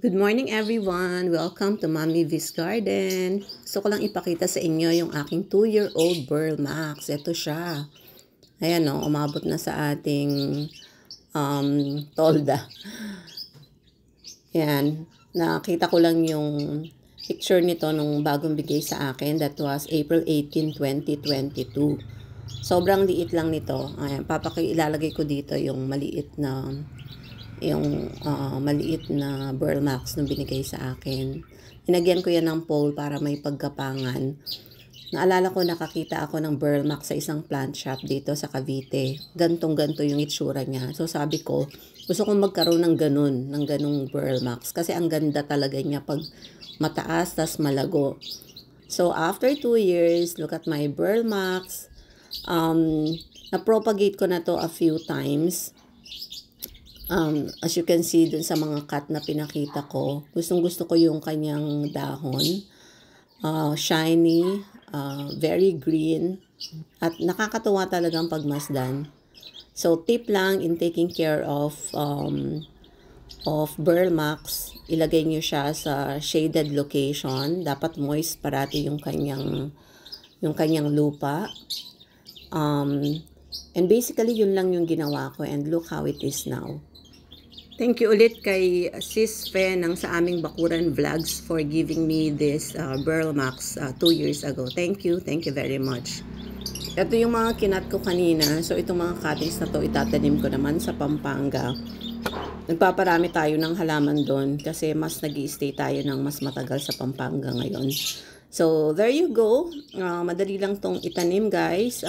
Good morning everyone! Welcome to Mommy V's Garden. Gusto ko lang ipakita sa inyo yung aking 2-year-old Burl Max. Ito siya. Ayan o, umabot na sa ating tolda. Ayan, nakita ko lang yung picture nito nung bagong bigay sa akin. That was April 18, 2022. Sobrang liit lang nito. Ayan, ilalagay ko dito yung maliit na Burl Max na binigay sa akin. Inagyan ko yan ng pole para may paggapangan. Naalala ko nakakita ako ng Burl Max sa isang plant shop dito sa Cavite. Gantong-ganto yung itsura niya. So sabi ko, gusto kong magkaroon ng ganung Burl Max. Kasi ang ganda talaga niya pag mataas, tas malago. So after 2 years, look at my Burl Max. Na-propagate ko na to a few times. As you can see dun sa mga cut na pinakita ko, gustong-gusto ko yung kanyang dahon. Shiny, very green, at nakakatuwa talagang pagmasdan. So, tip lang in taking care of Burl Max, ilagay nyo siya sa shaded location. Dapat moist parati yung kanyang lupa. And basically, yun lang yung ginawa ko, and look how it is now. Thank you ulit kay Sis Fe ng sa aming Bakuran Vlogs for giving me this Burl Max 2 years ago. Thank you very much. Ito yung mga kinat ko kanina. So itong mga cuttings na to itatanim ko naman sa Pampanga. Nagpaparami tayo ng halaman doon kasi mas nag-i-stay tayo ng mas matagal sa Pampanga ngayon. So there you go. Madali lang tong itanim, guys.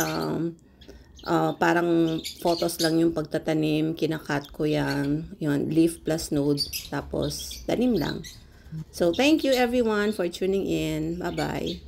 Parang photos lang yung pagtatanim, kinakat ko yan, yun, leaf plus node, tapos tanim lang. So, thank you everyone for tuning in. Bye-bye.